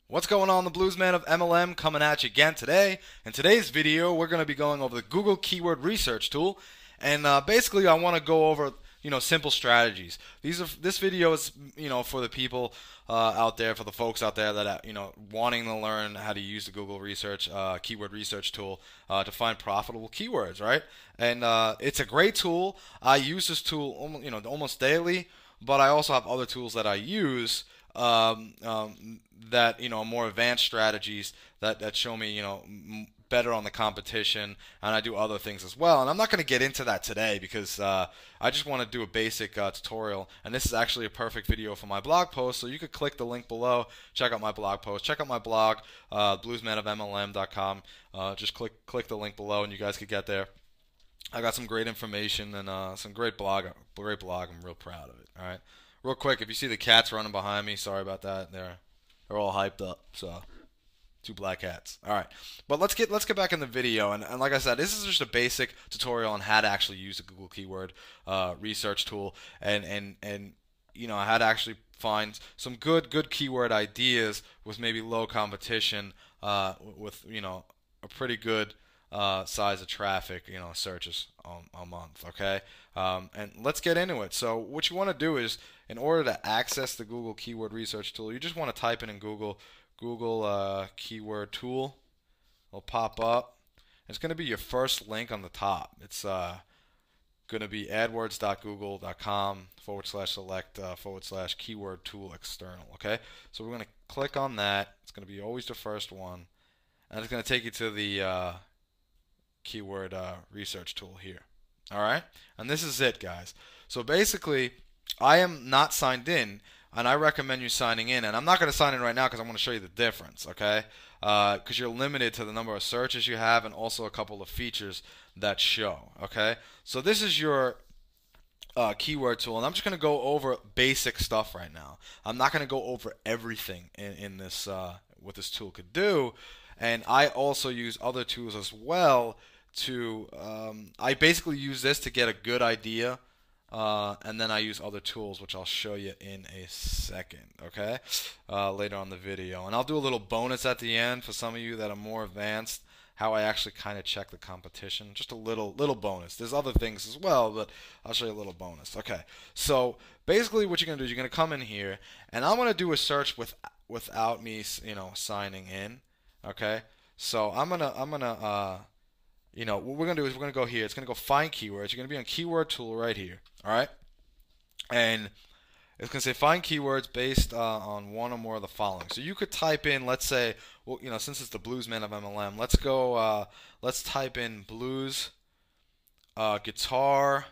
What's going on, the Bluesman of MLM coming at you again today. In today's video, we're going to be going over the Google Keyword Research tool, and basically, I want to go over simple strategies. This video is for the people out there, for the folks out there that wanting to learn how to use the Google Research Keyword Research tool to find profitable keywords, right? And it's a great tool. I use this tool almost daily, but I also have other tools that I use that more advanced strategies that show me better on the competition, and I do other things as well. And I'm not going to get into that today because I just want to do a basic tutorial, and this is actually a perfect video for my blog post. So you could click the link below, check out my blog post, check out my blog, bluesmanofmlm.com. Just click the link below, and you guys could get there. I got some great information and some great blog. I'm real proud of it. All right. Real quick, if you see the cats running behind me, sorry about that. They're all hyped up. So, two black cats. All right, but let's get back in the video. And like I said, this is just a basic tutorial on how to actually use the Google Keyword Research tool, and how to actually find some good keyword ideas with maybe low competition, with a pretty good size of traffic, searches a month. Okay, and let's get into it. So what you want to do is, in order to access the Google Keyword Research tool, you just want to type in Google Keyword Tool. It'll pop up. It's going to be your first link on the top. It's going to be adwords.google.com/select/keyword tool external. Okay, so we're going to click on that. It's going to be always the first one, and it's going to take you to the keyword research tool here. All right, and this is it, guys. So basically, I am not signed in, and I recommend you signing in. And I'm not going to sign in right now because I want to show you the difference, okay? Because you're limited to the number of searches you have and also a couple of features that show, okay? So this is your keyword tool, and I'm just going to go over basic stuff right now. I'm not going to go over everything in this what this tool could do, and I also use other tools as well to I basically use this to get a good idea, and then I use other tools, which I'll show you in a second, okay, later on the video. And I'll do a little bonus at the end for some of you that are more advanced, how I actually kind of check the competition. Just a little bonus. There's other things as well, but I'll show you a little bonus. Okay, so basically what you're going to do is you're going to come in here, and I'm going to do a search without me signing in, okay? So I'm gonna what we're going to do is we're going to go here. It's going to go find keywords. You're going to be on keyword tool right here. All right. And it's going to say find keywords based on one or more of the following. So you could type in, let's say, well, since it's the Bluesman of MLM, let's go, let's type in blues, guitar,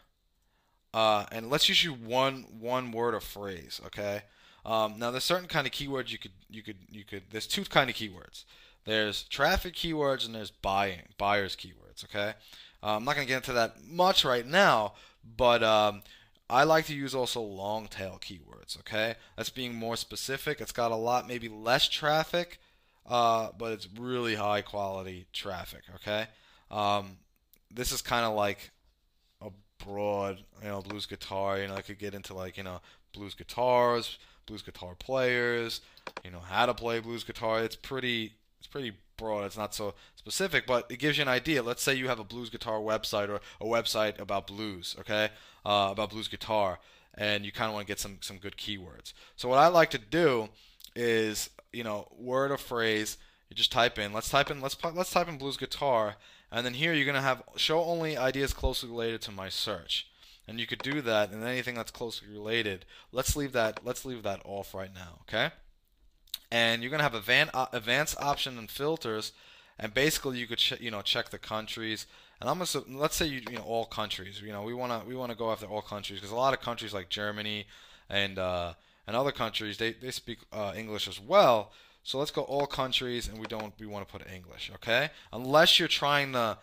and let's use you one word or phrase. Okay. Now there's certain kind of keywords you could. There's two kind of keywords. There's traffic keywords and there's buyers keywords. Okay, I'm not going to get into that much right now, but I like to use also long tail keywords. Okay, that's being more specific. It's got a lot, maybe less traffic, but it's really high quality traffic. Okay, this is kind of like a broad, blues guitar. I could get into like blues guitars, blues guitar players, how to play blues guitar. It's pretty broad. It's not so specific, but it gives you an idea. Let's say you have a blues guitar website or a website about blues, okay, about blues guitar, and you kind of want to get some good keywords. So what I like to do is, word or phrase, you just type in. Let's type in blues guitar, and then here you're gonna have show only ideas closely related to my search. And you could do that, and anything that's closely related. Let's leave that off right now, okay? And you're gonna have advanced option and filters, and basically you could check the countries. And let's say all countries. We wanna go after all countries because a lot of countries like Germany and other countries they speak English as well. So let's go all countries, and we want to put English, okay? Unless you're trying to,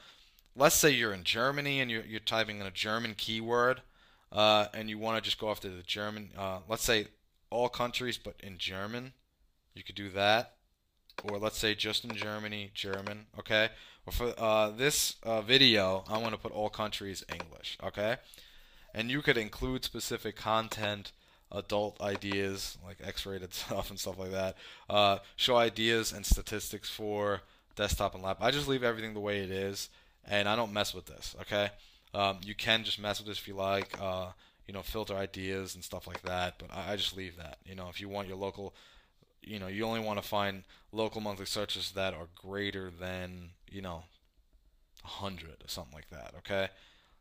let's say you're in Germany and you're typing in a German keyword, and you want to just go after the German. Let's say all countries, but in German. You could do that, or let's say just in Germany, German, okay? Or for this video, I want to put all countries English, okay? And you could include specific content adult ideas like X-rated stuff and stuff like that. Show ideas and statistics for desktop and laptop. I just leave everything the way it is, and I don't mess with this. Okay, you can just mess with this if you like. Filter ideas and stuff like that, but I just leave that. If you want your local, you only want to find local monthly searches that are greater than 100 or something like that. Okay,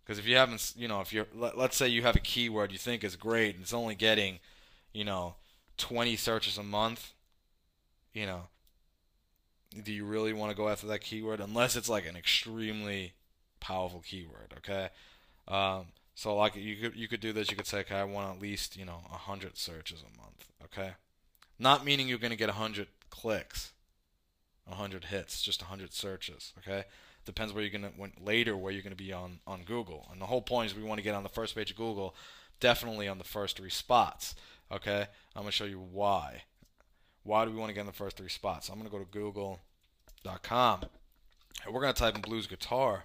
because if you haven't, if you're, let's say you have a keyword you think is great and it's only getting, you know, 20 searches a month, you know, do you really want to go after that keyword unless it's like an extremely powerful keyword? Okay, so like you could do this. You could say, okay, I want at least 100 searches a month. Okay, not meaning you're going to get 100 clicks, 100 hits, just 100 searches. Okay, depends where you're gonna where you're gonna be on Google. And the whole point is we want to get on the first page of Google, definitely on the first 3 spots. Okay, I'm gonna show you why. Why do we want to get in the first 3 spots? I'm gonna go to Google.com and we're gonna type in blues guitar,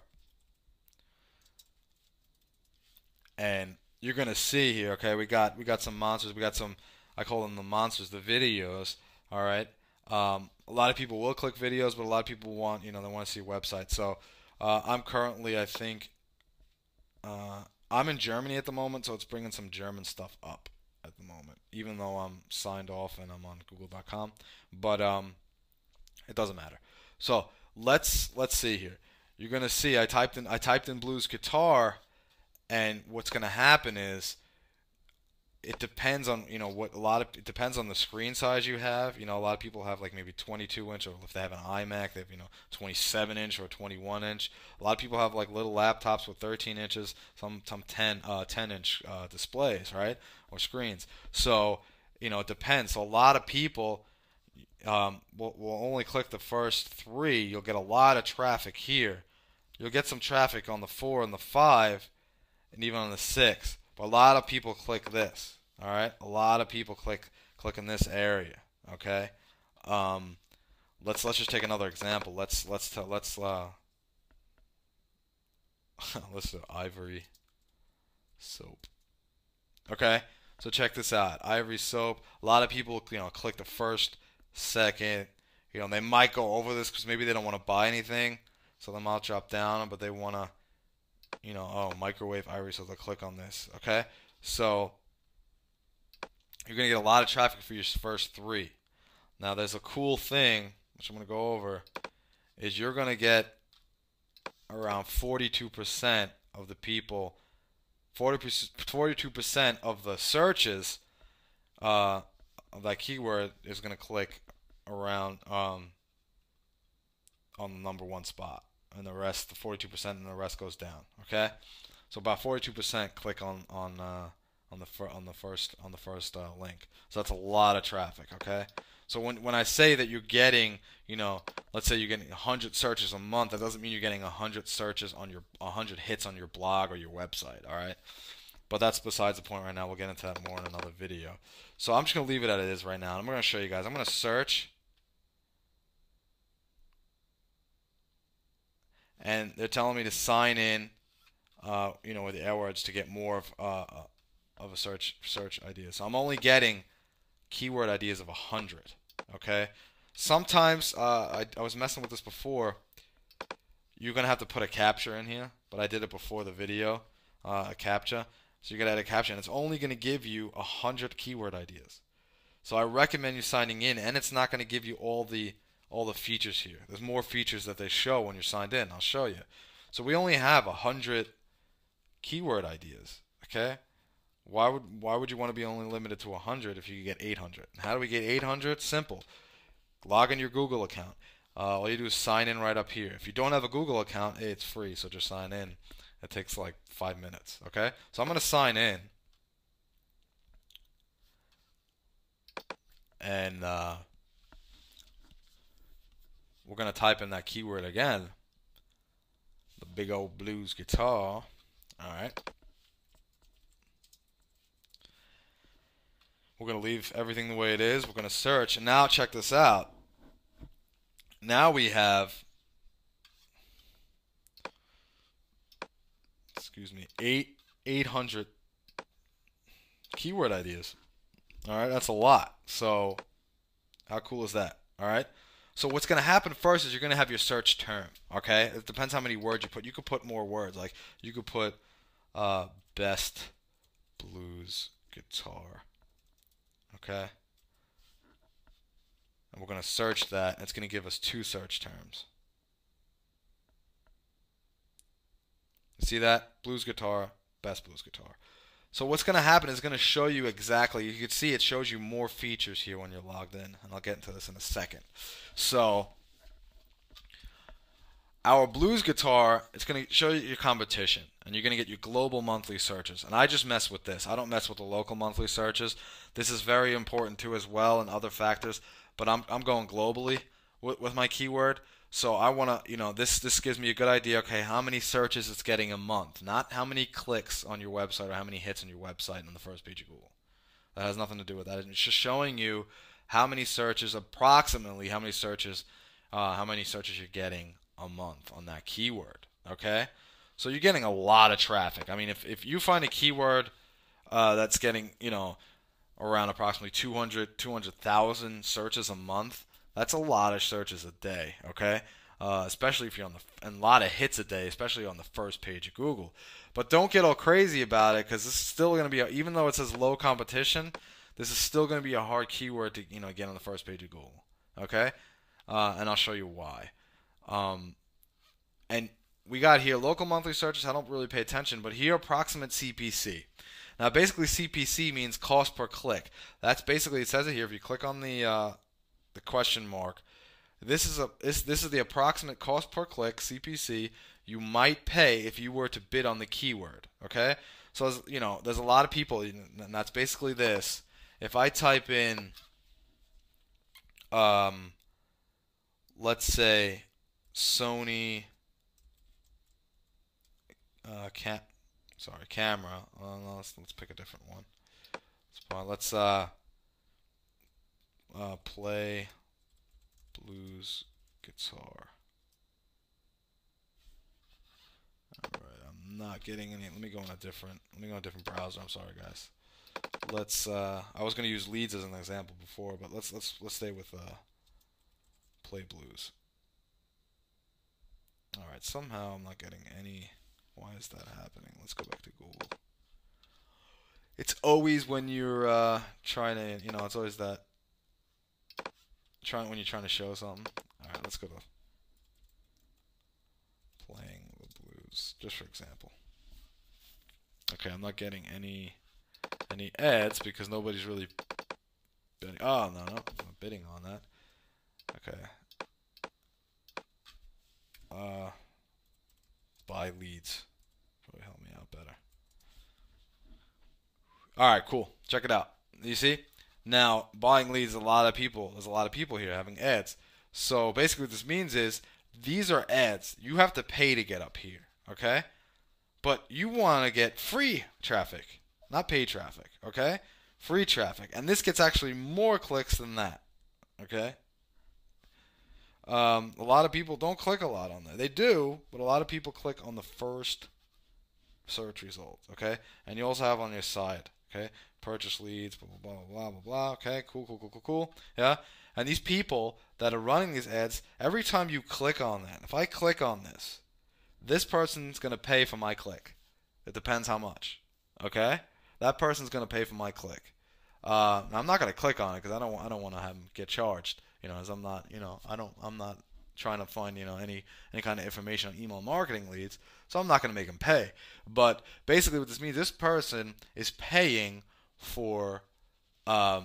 and you're gonna see here. Okay, we got some monsters. We got some, I call them the monsters, the videos. All right. A lot of people will click videos, but a lot of people want, they want to see a website. So I'm currently, I think, I'm in Germany at the moment, so it's bringing some German stuff up at the moment, even though I'm signed off and I'm on Google.com. But it doesn't matter. So let's see here. You're gonna see I typed in blues guitar, and what's gonna happen is it depends on it depends on the screen size you have. A lot of people have like maybe 22 inch, or if they have an iMac, they have 27 inch or 21 inch. A lot of people have like little laptops with 13 inches, some 10 inch displays, right, or screens. So it depends. So a lot of people will only click the first 3. You'll get a lot of traffic here. You'll get some traffic on the 4 and the 5, and even on the 6. But a lot of people click this. All right, a lot of people click in this area. Okay, let's just take another example. Let's let's do ivory soap. Okay, so check this out. Ivory soap. A lot of people click the first, second. They might go over this because maybe they don't want to buy anything, so they might drop down, but they want to microwave ivory, so they'll click on this. Okay, so you're gonna get a lot of traffic for your first 3. Now there's a cool thing which I'm gonna go over, is you're gonna get around 42% of the people, 42% of the searches of that keyword is gonna click around on the number 1 spot, and the rest, the 42%, and the rest goes down. Okay, so about 42% click on the first link. So that's a lot of traffic. Okay, so when I say that you're getting, let's say you're getting 100 searches a month, that doesn't mean you're getting 100 searches on 100 hits on your blog or your website. All right, but that's besides the point right now. We'll get into that more in another video. So I'm just gonna leave it as it is right now. I'm gonna show you guys. I'm gonna search. And they're telling me to sign in, with the AdWords to get more of a search idea. So I'm only getting keyword ideas of 100. Okay. Sometimes I was messing with this before. You're gonna have to put a captcha in here, but I did it before the video, a captcha. So you gotta add a captcha, and it's only gonna give you 100 keyword ideas. So I recommend you signing in, and it's not gonna give you all the features here. There's more features that they show when you're signed in. I'll show you. So we only have 100 keyword ideas. Okay, why would you want to be only limited to 100 if you could get 800? How do we get 800? Simple. Log in your Google account. All you do is sign in right up here. If you don't have a Google account, hey, it's free, so just sign in. It takes like 5 minutes. Okay, so I'm gonna sign in, and we're going to type in that keyword again, the big old blues guitar. All right. We're going to leave everything the way it is. We're going to search. And now check this out. Now we have, 800 keyword ideas. All right, that's a lot. So how cool is that? All right. So what's going to happen first is you're going to have your search term. Okay. It depends how many words you put. You could put more words. Like you could put best blues guitar. Okay. And we're going to search that. And it's going to give us two search terms. See that? Blues guitar, best blues guitar. So what's going to happen is going to show you exactly. You can see it shows you more features here when you're logged in, and I'll get into this in a second. So our blues guitar, it's going to show you your competition, and you're going to get your global monthly searches. And I just mess with this. I don't mess with the local monthly searches. This is very important too as well, and other factors. But I'm going globally with my keyword. So I want to, this gives me a good idea. Okay, how many searches it's getting a month, not how many clicks on your website or how many hits on your website on the first page of Google. That has nothing to do with that. It's just showing you how many searches, approximately how many searches you're getting a month on that keyword. Okay, so you're getting a lot of traffic. I mean, if you find a keyword that's getting around approximately 200,000 searches a month, that's a lot of searches a day. Okay, especially if you're and a lot of hits a day, especially on the first page of Google. But don't get all crazy about it because this is still going to be, even though it says low competition, this is still going to be a hard keyword to get on the first page of Google. Okay, and I'll show you why. And we got here local monthly searches. I don't really pay attention, but here approximate CPC. Now basically CPC means cost per click. That's basically, it says it here. If you click on the question mark, this is the approximate cost per click CPC you might pay if you were to bid on the keyword. Okay, so there's a lot of people, and that's basically this. If I type in, let's say Sony camera. No, let's pick a different one. Let's play blues guitar. Alright, I'm not getting any. Let me go in a different browser. I'm sorry, guys. Let's I was gonna use Leads as an example before, but let's stay with play blues. Alright, somehow I'm not getting any. Why is that happening? Let's go back to Google. It's always when you're trying to, it's always that when you're trying to show something. All right, let's go to playing the blues, just for example. Okay, I'm not getting any ads because nobody's really bidding. Oh no, I'm not bidding on that. Okay. Buy leads. Probably help me out better. Alright, cool. Check it out. You see? Now, buying leads, there's a lot of people here having ads. So basically what this means is these are ads. You have to pay to get up here. Okay? But you want to get free traffic, not paid traffic. Okay? Free traffic. And this gets actually more clicks than that. Okay? A lot of people don't click a lot on that. They do, but a lot of people click on the first search result. Okay? And you also have on your side. Okay? Purchase leads, blah, blah, blah, blah, blah, blah. Okay? Cool. Yeah? And these people that are running these ads, every time you click on that, if I click on this person's going to pay for my click. It depends how much. Okay? That person's going to pay for my click. I'm not going to click on it because I don't want to have them get charged. As I'm not, I'm not trying to find, any kind of information on email marketing leads. So I'm not going to make them pay. But basically what this means, this person is paying for to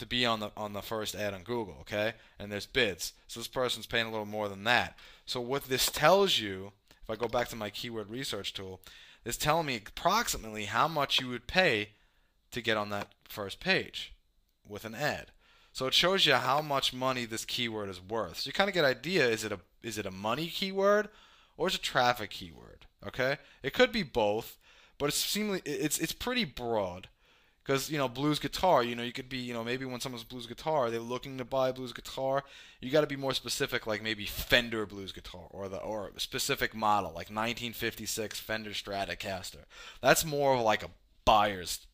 be on the first ad on Google, okay? And there's bids. So this person's paying a little more than that. So what this tells you, if I go back to my keyword research tool, is telling me approximately how much you would pay to get on that first page with an ad. So it shows you how much money this keyword is worth. So you kind of get an idea, is it a money keyword or is it a traffic keyword? Okay? It could be both, but it's pretty broad. Because, blues guitar, you could be, maybe when someone's blues guitar, they're looking to buy a blues guitar, you got to be more specific, like maybe Fender blues guitar or a specific model, like 1956 Fender Stratocaster. That's more of like a buyer's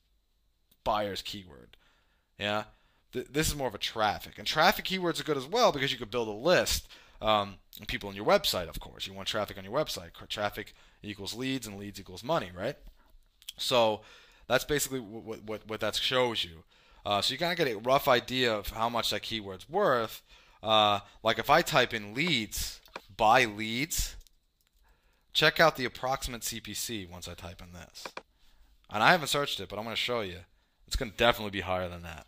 buyer's keyword. Yeah, this is more of a traffic, and traffic keywords are good as well because you could build a list. And people on your website, of course, you want traffic on your website. Traffic equals leads, and leads equals money, right? So that's basically what that shows you. So you kind of get a rough idea of how much that keyword's worth. Like if I type in leads, buy leads, check out the approximate CPC once I type in this. And I haven't searched it, but I'm going to show you. It's going to definitely be higher than that.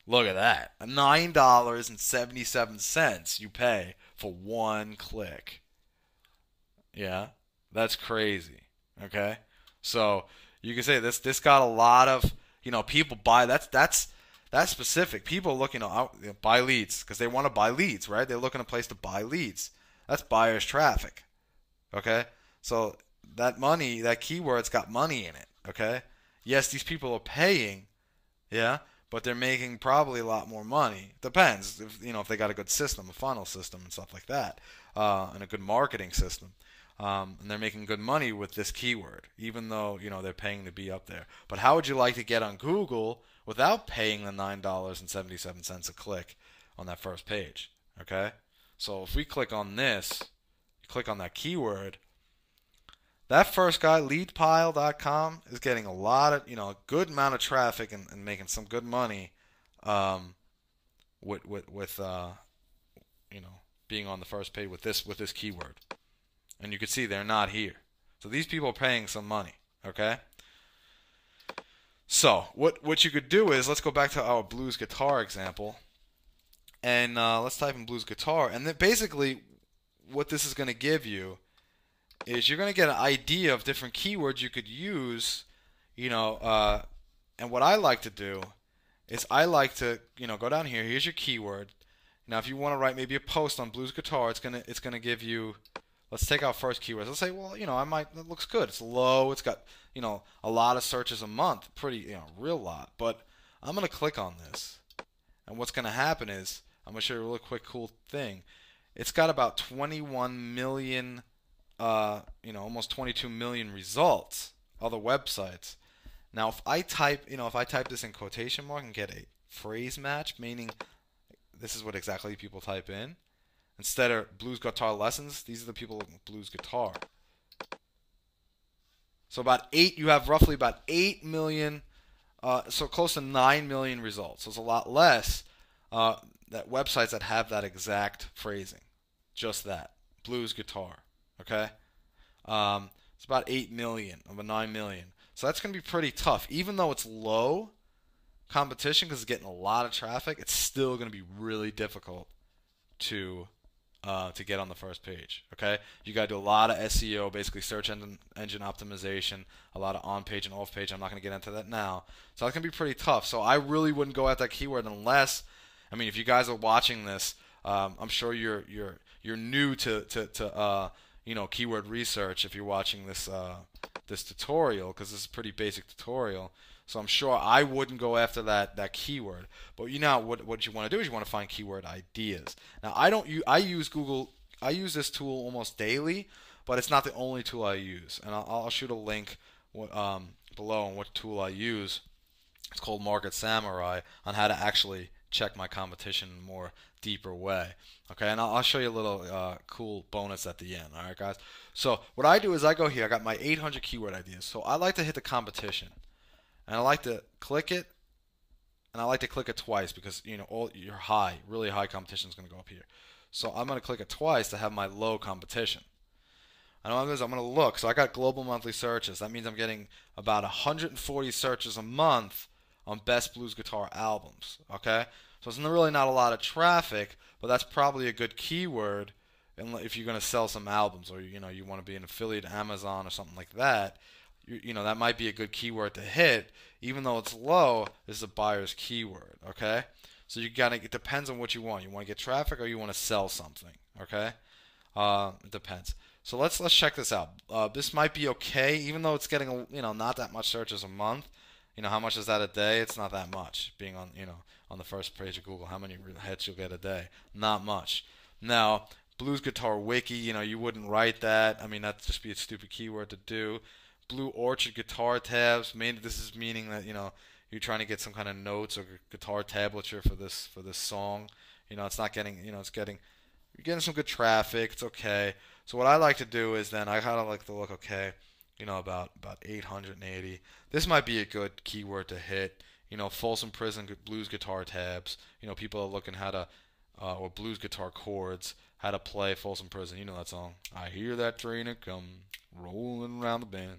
Look at that. $9.77 you pay for one click. Yeah, that's crazy. Okay? So you can say this got a lot of, people buy. That's specific. People looking to buy leads because they want to buy leads, right? They're looking at a place to buy leads. That's buyer's traffic. Okay? So that money, that keyword's got money in it. Okay? Yes, these people are paying. Yeah, but they're making probably a lot more money. Depends if they got a good system, a funnel system, and stuff like that, and a good marketing system. And they're making good money with this keyword, even though they're paying to be up there. But how would you like to get on Google without paying the $9.77 a click on that first page? Okay, so if we click on this, click on that keyword. That first guy, leadpile.com, is getting a lot of, a good amount of traffic and making some good money, with being on the first page with this keyword. And you can see they're not here. So these people are paying some money. Okay. So what you could do is, let's go back to our blues guitar example, and let's type in blues guitar, and then basically what this is going to give you is you're going to get an idea of different keywords you could use, and what I like to do is I like to, go down here. Here's your keyword. Now, if you want to write maybe a post on blues guitar, it's gonna give you. Let's take out first keywords. Let's say, well, it looks good. It's low. It's got, a lot of searches a month. Pretty, real lot. But I'm gonna click on this, and what's gonna happen is I'm gonna show you a really quick, cool thing. It's got about 21 million. Almost 22 million results, other websites. Now, if I type this in quotation mark and get a phrase match, meaning this is what exactly people type in, instead of blues guitar lessons, these are the people looking at blues guitar. So you have roughly about 8 million, so close to 9 million results. So it's a lot less that websites that have that exact phrasing, just that blues guitar. Okay, it's about 8 million of a 9 million. So that's going to be pretty tough. Even though it's low competition because it's getting a lot of traffic, it's still going to be really difficult to get on the first page. Okay, you got to do a lot of SEO, basically search engine optimization, a lot of on-page and off-page. I'm not going to get into that now. So that's going to be pretty tough. So I really wouldn't go at that keyword unless, if you guys are watching this, I'm sure you're new to keyword research if you're watching this tutorial, because this is a pretty basic tutorial. So I'm sure I wouldn't go after that keyword. But what you want to do is you want to find keyword ideas. Now I use Google. I use this tool almost daily, but it's not the only tool I use. And I'll shoot a link below on what tool I use. It's called Market Samurai, on how to actually check my competition in a more deeper way. Okay, and I'll show you a little cool bonus at the end. All right, guys. So what I do is I go here. I got my 800 keyword ideas. So I like to hit the competition, and I like to click it, and I like to click it twice because all your really high competition is going to go up here. So I'm going to click it twice to have my low competition. And what I'm going to look. So I got global monthly searches. That means I'm getting about 140 searches a month on best blues guitar albums. Okay, so it's really not a lot of traffic, but that's probably a good keyword. And if you're going to sell some albums, or you want to be an affiliate at Amazon or something like that, that might be a good keyword to hit. Even though it's low, this is a buyer's keyword. Okay, so it depends on what you want. You want to get traffic or you want to sell something. Okay, it depends. So let's check this out. This might be okay, even though it's getting not that much searches a month. How much is that a day? It's not that much. Being on the first page of Google, how many hits you'll get a day? Not much. Now, blues guitar wiki, you wouldn't write that. That'd just be a stupid keyword to do. Blue Orchid guitar tabs. Mainly, this is meaning that you're trying to get some kind of notes or guitar tablature for this song. It's not getting it's getting you're getting some good traffic. It's okay. So what I like to do is then I kind of like to look, okay, about 880. This might be a good keyword to hit. Folsom Prison blues guitar tabs. People are looking how to or blues guitar chords, how to play Folsom Prison. You know that song. I hear that train a come rolling around the bend.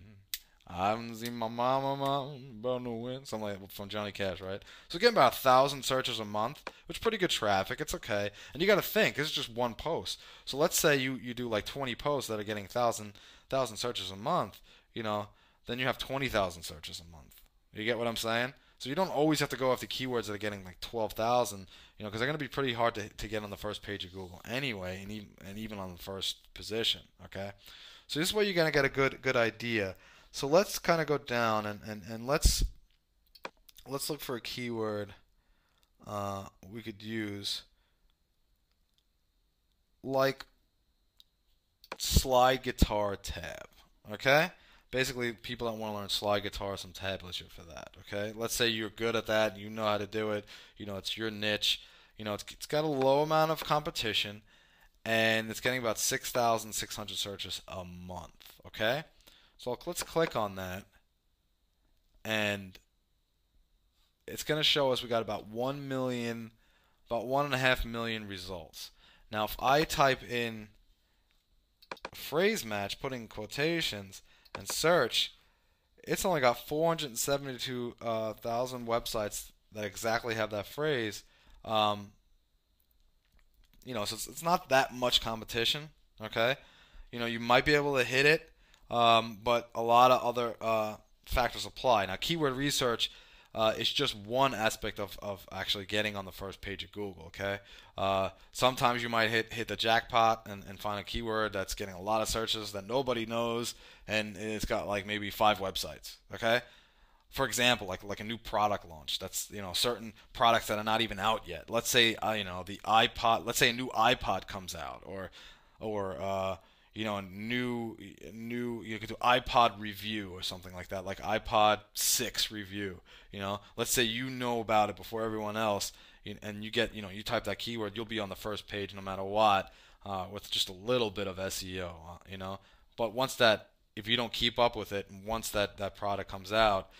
I haven't seen my mama, but no wind. Something like that from Johnny Cash, right? So getting about 1,000 searches a month, which is pretty good traffic. It's okay. And you got to think, this is just one post. So let's say you do like 20 posts that are getting 1,000 searches a month. Then you have 20,000 searches a month. You get what I'm saying? So you don't always have to go after keywords that are getting like 12,000, because they're going to be pretty hard to get on the first page of Google anyway, and even on the first position. Okay, so this is where you're going to get a good idea. So let's kind of go down and let's look for a keyword we could use, like slide guitar tab. Okay. Basically, people that want to learn slide guitar, some tablature for that. Okay, let's say you're good at that, and you know how to do it. It's your niche. It's got a low amount of competition, and it's getting about 6,600 searches a month. Okay, so let's click on that, and it's going to show us we got about 1 million, about 1.5 million results. Now, if I type in phrase match, put in quotations, and search, it's only got 472,000 websites that exactly have that phrase. So it's not that much competition. Okay, you might be able to hit it, but a lot of other factors apply. Now, keyword research is just one aspect of actually getting on the first page of Google. Okay, sometimes you might hit the jackpot and find a keyword that's getting a lot of searches that nobody knows, and it's got like maybe 5 websites. Okay, for example, like a new product launch. That's certain products that are not even out yet. Let's say the iPod. Let's say a new iPod comes out, or a new you could do iPod review or something like that, like iPod 6 review. Let's say about it before everyone else, and you type that keyword, you'll be on the first page no matter what, with just a little bit of SEO. But if you don't keep up with it, and once that product comes out,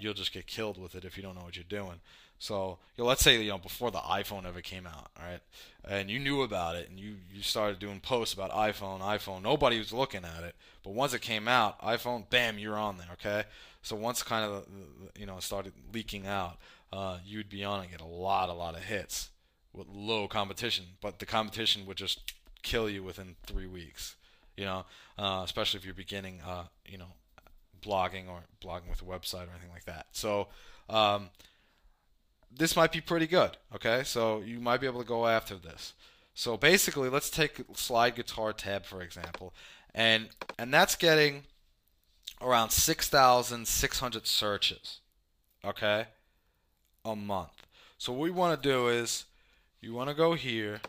you'll just get killed with it if you don't know what you're doing. So let's say before the iPhone ever came out, all right, and you knew about it, and you started doing posts about iPhone. Nobody was looking at it, but once it came out, iPhone, bam, you're on there. Okay, so once kind of it started leaking out, you'd be on and get a lot of hits with low competition, but the competition would just kill you within 3 weeks. Especially if you're beginning, blogging or blogging with a website or anything like that. So this might be pretty good. Okay, so you might be able to go after this. So basically, let's take slide guitar tab for example, and that's getting around 6,600 searches. Okay, a month. So what we want to do is you want to go here,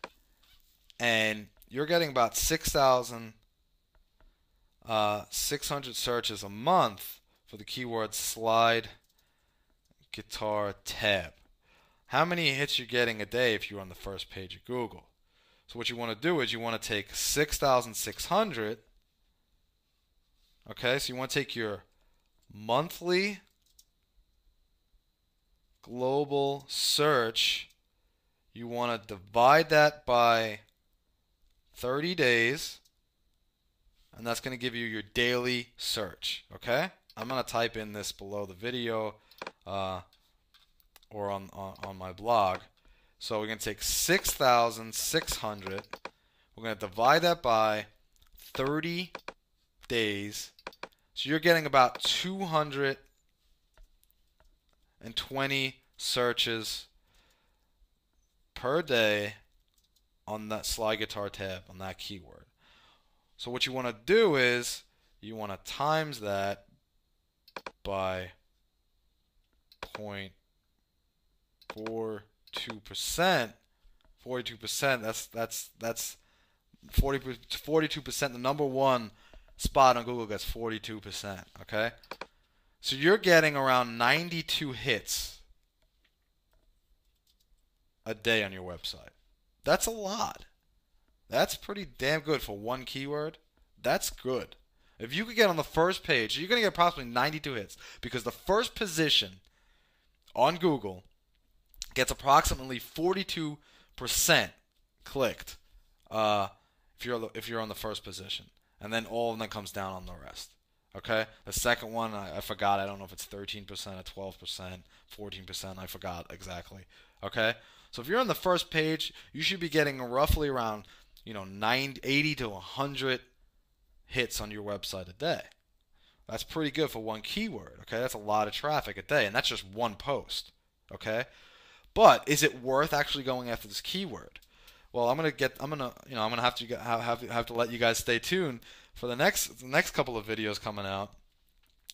and you're getting about 6,600 searches a month for the keyword slide guitar tab. How many hits you getting a day if you're on the first page of Google? So what you want to do is you want to take 6,600. Okay, so you want to take your monthly global search. You want to divide that by 30 days, and that's going to give you your daily search. Okay, I'm going to type in this below the video or on my blog. So we're going to take 6,600. We're going to divide that by 30 days. So you're getting about 220 searches per day on that slide guitar tab, on that keyword. So what you want to do is you want to times that by 0.42%. 42%. That's 42%. The number one spot on Google gets 42%. Okay, so you're getting around 92 hits a day on your website. That's a lot. That's pretty damn good for one keyword. That's good. If you could get on the first page, you're going to get approximately 92 hits because the first position on Google gets approximately 42% clicked if you're on the first position, and then all of them comes down on the rest. Okay, the second one I forgot. I don't know if it's 13% or 12%, 14%. I forgot exactly. Okay, so if you're on the first page, you should be getting roughly around 80 to 100 hits on your website a day. That's pretty good for one keyword. Okay, that's a lot of traffic a day, and that's just one post. Okay, but is it worth actually going after this keyword? Well, I'm gonna have to let you guys stay tuned for the next couple of videos coming out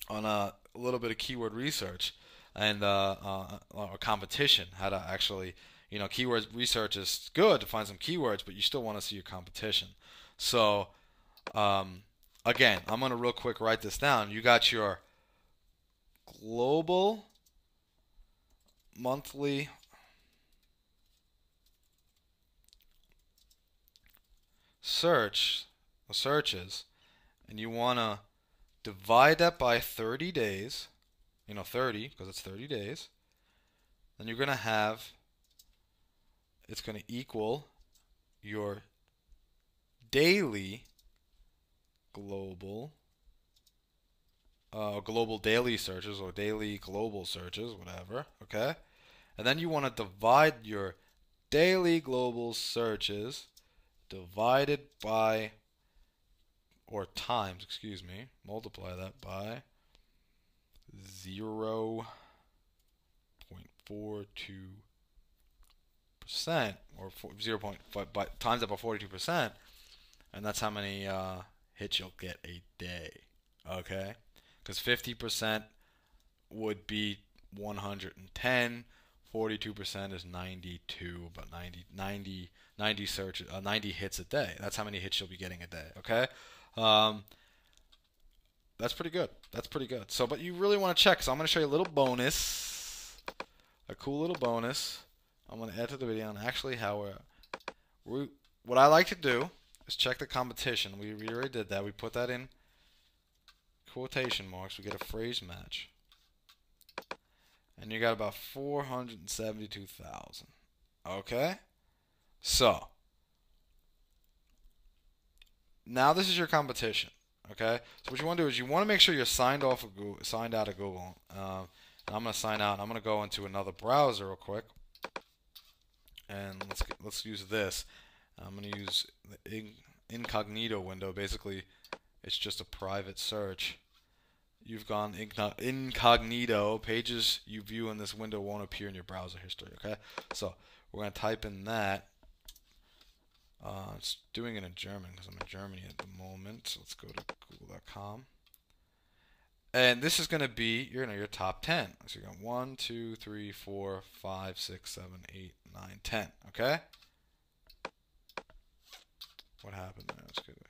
on a little bit of keyword research and or competition. How to actually, keyword research is good to find some keywords, but you still want to see your competition. So, again, I'm gonna real quick write this down. You got your global monthly searches, and you want to divide that by 30 days, 30 because it's 30 days, then you're going to have, it's going to equal your daily global daily searches or daily global searches, whatever, okay? And then you want to divide your daily global searches divided by, or times, multiply that by 0.42%, or 0.5 times that by 42%, and that's how many hits you'll get a day. Okay, because 50% would be 110. 42% is 92, but 90 searches, 90 hits a day. That's how many hits you'll be getting a day. Okay, that's pretty good. That's pretty good. So, but you really want to check. So I'm going to show you a little bonus, a cool little bonus. I'm going to add to the video, and actually how what I like to do is check the competition. We already did that. We put that in quotation marks. We get a phrase match. And you got about 472,000. Okay? So, now this is your competition. Okay? So what you want to do is you want to make sure you're signed out of Google. And I'm going to sign out. I'm going to go into another browser real quick. And let's use this. I'm going to use the incognito window. Basically, it's just a private search. You've gone incognito. Pages you view in this window won't appear in your browser history. Okay, so we're going to type in that. It's doing it in German because I'm in Germany at the moment. So let's go to google.com. And this is going to be your top 10. So you're going 1, 2, 3, 4, 5, 6, 7, 8, 9, 10. Okay? What happened there? Let's go here.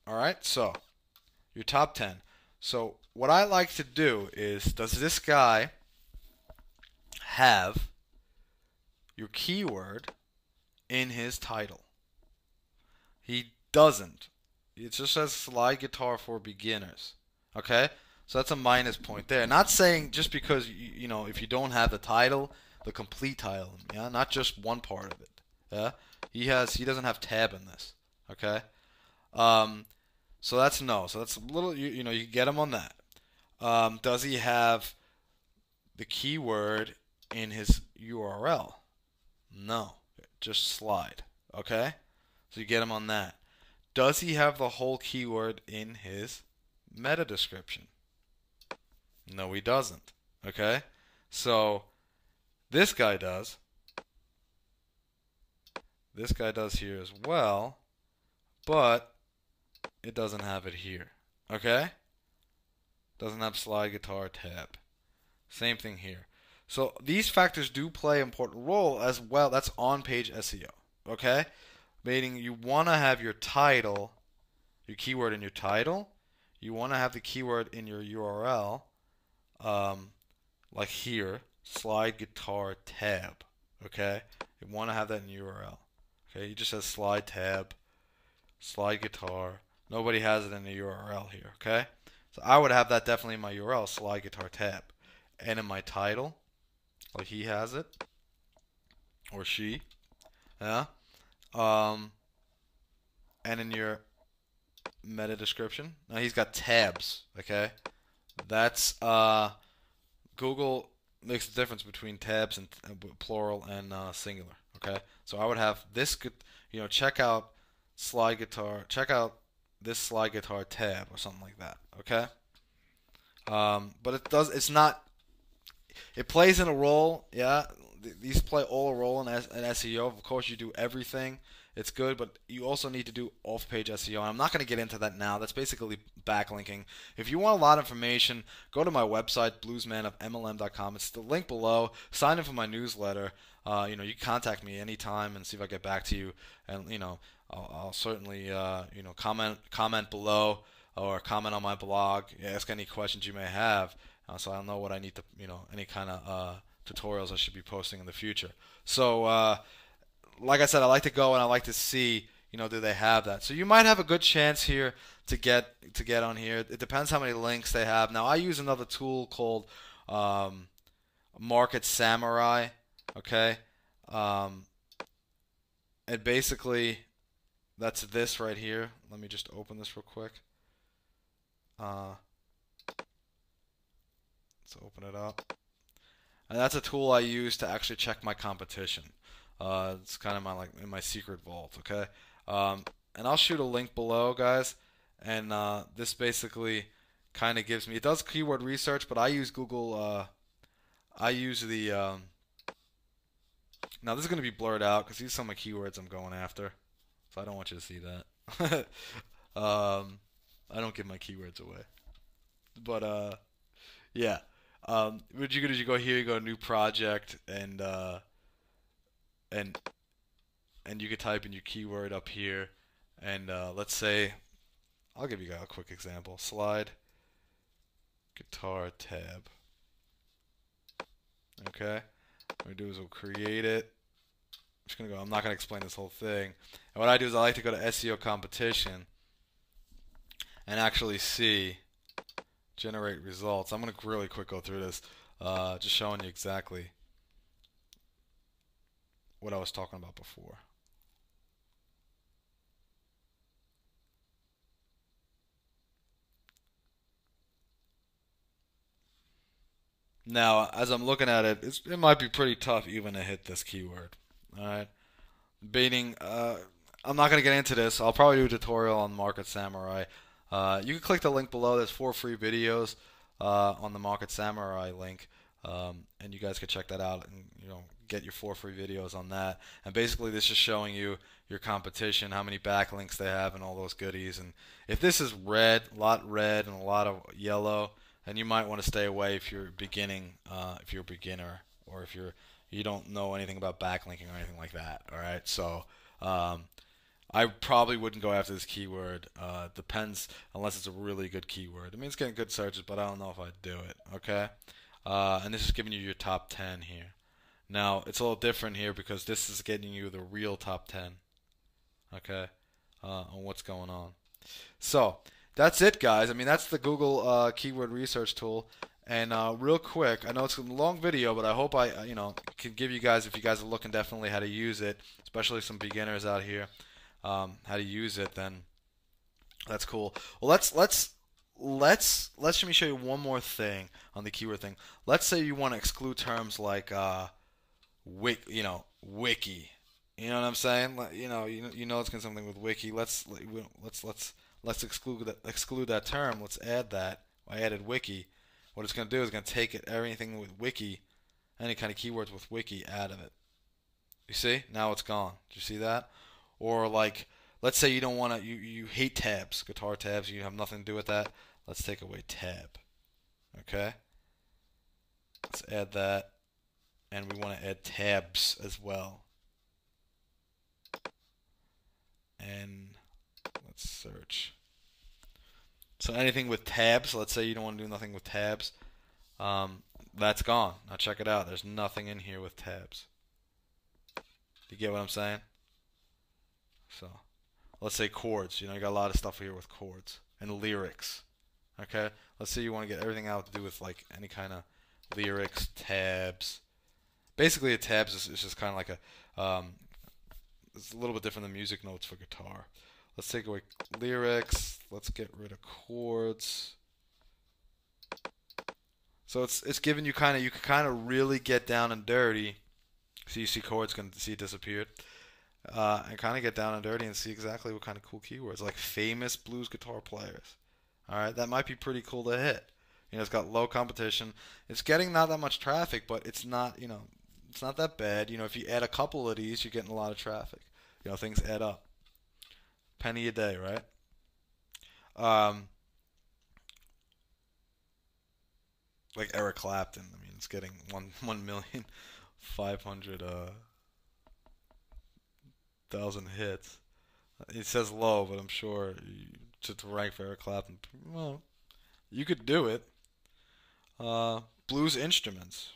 Alright, so your top 10. So what I like to do is, does this guy have your keyword in his title? He doesn't. It just says slide guitar for beginners. Okay? So that's a minus point there. Not saying just because, if you don't have the title, the complete title, yeah, not just one part of it. Yeah? He doesn't have tab in this. Okay? So that's no. So that's a little, you get him on that. Does he have the keyword in his URL? No. Just slide. Okay? So you get him on that. Does he have the whole keyword in his meta description? No, he doesn't. Okay? So this guy does. This guy does here as well, but it doesn't have it here. Okay? Doesn't have slide guitar tab. Same thing here. So these factors do play an important role as well. That's on-page SEO. Okay? meaning you want to have your title, your keyword in your title. You want to have the keyword in your URL, um, like here, slide guitar tab. Okay, you want to have that in URL. Okay, you just says slide tab, slide guitar. Nobody has it in the URL here. Okay, so I would have that definitely in my URL, slide guitar tab, and in my title, like he has it or she. Yeah. Um, and in your meta description, now he's got tabs. Okay, that's Google makes the difference between tabs and plural and singular. Okay, so I would have this. Check out slide guitar. Check out this slide guitar tab or something like that. Okay, but it does. It's not. It plays in a role. Yeah, these play all a role in SEO. Of course, you do everything. It's good, but you also need to do off-page SEO. And I'm not going to get into that now. That's basically backlinking. If you want a lot of information, go to my website, bluesmanofmlm.com. It's the link below. Sign in for my newsletter. You can contact me anytime and see if I get back to you. And I'll certainly comment below or comment on my blog. Ask any questions you may have, so I'll know what I need to any kind of tutorials I should be posting in the future. So like I said, I like to go and I like to see, do they have that? So you might have a good chance here to get on here. It depends how many links they have. Now I use another tool called Market Samurai. Okay, um, and basically that's this right here. Let me just open this real quick. Uh, let's open it up. And that's a tool I use to actually check my competition. It's kind of in my secret vault, okay? And I'll shoot a link below, guys. And this basically kind of gives me. It does keyword research, but I use Google. I use the. Now this is going to be blurred out because these are some of the keywords I'm going after, so I don't want you to see that. I don't give my keywords away, but yeah. What you do is you go here, you go to new project, and and you could type in your keyword up here, and let's say I'll give you a quick example. Slide guitar tab. Okay. What we do is we'll create it. I'm just gonna go. I'm not gonna explain this whole thing. And what I do is I like to go to SEO competition and actually see generate results. I'm gonna really quick go through this, just showing you exactly what I was talking about before. Now, as I'm looking at it, it might be pretty tough even to hit this keyword. All right, baiting. I'm not gonna get into this. I'll probably do a tutorial on Market Samurai. You can click the link below. There's 4 free videos on the Market Samurai link, and you guys can check that out and get your 4 free videos on that. And basically, this is showing you your competition, how many backlinks they have, and all those goodies. And if this is red, a lot red and a lot of yellow, then you might want to stay away if you're beginning, if you're a beginner, or if you don't know anything about backlinking or anything like that. All right, so. I probably wouldn't go after this keyword. Depends, unless it's a really good keyword. I mean, it's getting good searches, but I don't know if I'd do it. Okay, and this is giving you your top 10 here. Now it's a little different here because this is getting you the real top 10. Okay, on what's going on. So that's it, guys. I mean, that's the Google keyword research tool. And real quick, I know it's a long video, but I hope I can give you guys, if you guys are looking, definitely how to use it, especially some beginners out here. How to use it, then that's cool. Well, let me show you one more thing on the keyword thing. Let's say you want to exclude terms like wiki. You know what I'm saying? It's gonna something with wiki. Let's exclude that term. Let's add that. I added wiki. What it's gonna do is gonna take everything with wiki, any kind of keywords with wiki out of it. You see? Now it's gone. Did you see that? Or like, let's say you don't want to, you hate tabs, guitar tabs, you have nothing to do with that. Let's take away tab. Okay? Let's add that. And we want to add tabs as well. and let's search. So anything with tabs, let's say you don't want to do nothing with tabs, um, that's gone. Now check it out. There's nothing in here with tabs. You get what I'm saying? So let's say chords. You got a lot of stuff here with chords and lyrics. Okay? Let's say you want to get everything out to do with like any kind of lyrics, tabs. Basically, a tabs is just kind of like it's a little bit different than music notes for guitar. Let's take away lyrics. Let's get rid of chords. So it's giving you you can kind of really get down and dirty. So you see chords, can see it disappeared. And kind of get down and dirty and see exactly what kind of cool keywords, like famous blues guitar players. All right, that might be pretty cool to hit. It's got low competition. It's getting not that much traffic, but it's not, it's not that bad. If you add a couple of these, you're getting a lot of traffic. Things add up. Penny a day, right? Like Eric Clapton. I mean, it's getting 1,500,000 hits. It says low, but I'm sure to rank for Eric Clapton, well, you could do it. Blues instruments.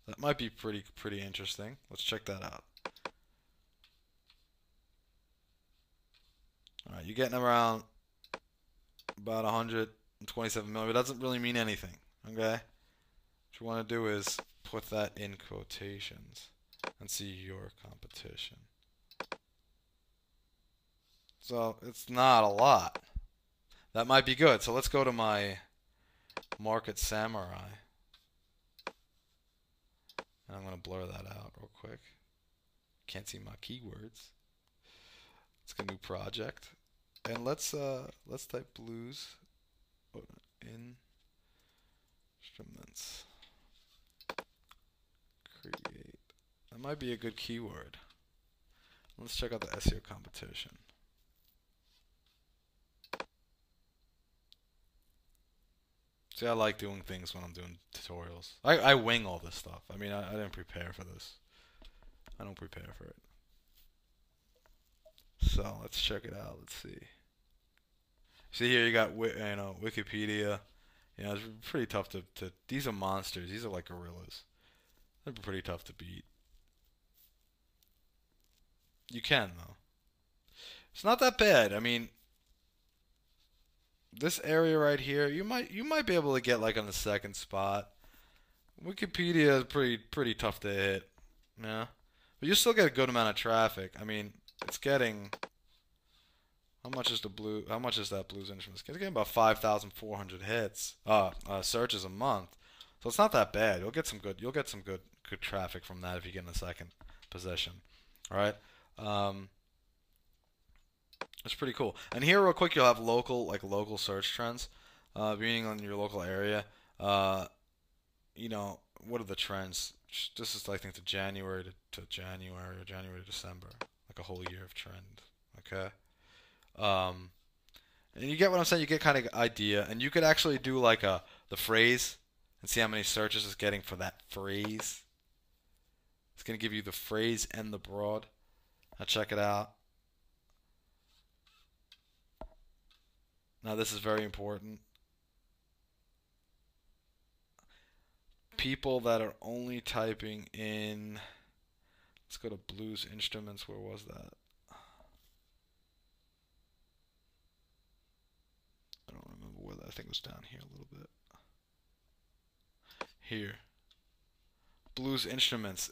That might be pretty interesting. Let's check that out. All right, you're getting around about 127 million. It doesn't really mean anything. Okay. What you want to do is put that in quotations and see your competition. So it's not a lot. That might be good. So let's go to my Market Samurai. And I'm going to blur that out real quick. Can't see my keywords. Let's get a new project. And let's type blues instruments. Create. That might be a good keyword. Let's check out the SEO competition. See, I like doing things when I'm doing tutorials. I wing all this stuff. I mean, I didn't prepare for this. I don't prepare for it. So let's check it out. Let's see. See here, you got Wikipedia. It's pretty tough to. These are monsters. These are like gorillas. They're pretty tough to beat. You can though. It's not that bad. I mean, this area right here, you might be able to get like on the second spot. Wikipedia is pretty tough to hit. Yeah, but you still get a good amount of traffic. I mean, it's getting. How much is that blues instruments? It's getting about 5,400 hits, searches a month. So it's not that bad. You'll get some good traffic from that if you get in the second position. All right. It's pretty cool. And here, real quick, you'll have local search trends, meaning on your local area. What are the trends? This is, I think, to January to January or January to December, like a whole year of trend. Okay. And you get what I'm saying. You get kind of idea, and you could actually do like the phrase and see how many searches it's getting for that phrase. It's gonna give you the phrase and the broad. Now check it out. Now this is very important. People that are only typing in. Let's go to blues instruments. Where was that? I don't remember where that. I think it was down here a little bit. Here. Blues instruments.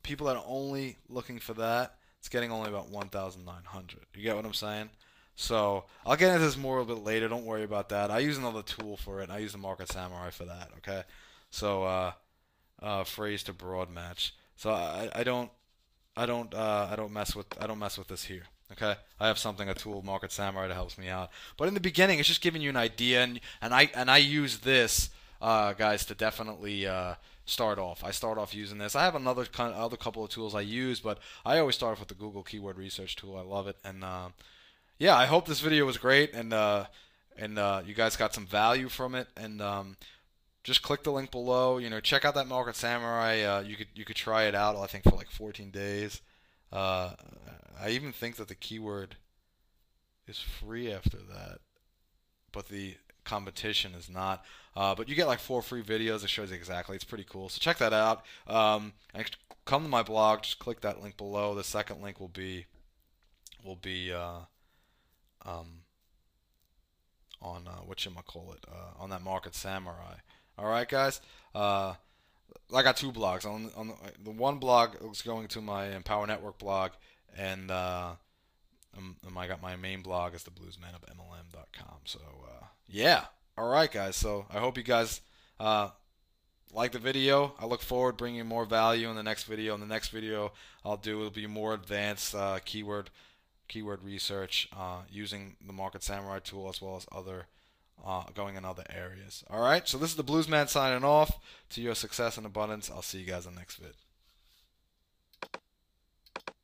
People that are only looking for that, it's getting only about 1,900. You get what I'm saying? So I'll get into this more a bit later. Don't worry about that. I use another tool for it. I use the Market Samurai for that. Okay. So phrase to broad match. So I don't mess with this here. Okay, I have a tool, Market Samurai, that helps me out. But in the beginning, it's just giving you an idea, and I use this, guys, to definitely start off. I start off using this. I have other couple of tools I use, but I always start off with the Google Keyword Research tool. I love it, and yeah, I hope this video was great, and you guys got some value from it, and just click the link below. Check out that Market Samurai. You could try it out. I think for like 14 days. Uh, I even think that the keyword is free after that, but the competition is not. But you get like 4 free videos that shows you exactly. It's pretty cool. So check that out. And come to my blog. Just click that link below. The second link will be um, on on that Market Samurai. All right, guys. Uh, I got 2 blogs. On the one blog is going to my Empower Network blog, and I got my main blog is the Bluesman of MLM.com. So yeah, all right, guys. So I hope you guys uh, like the video. I look forward to bringing more value in the next video. In the next video, I'll do will be more advanced keyword research using the Market Samurai tool as well as other going in other areas. All right. So this is the Bluesman signing off. To your success and abundance. I'll see you guys in the next vid.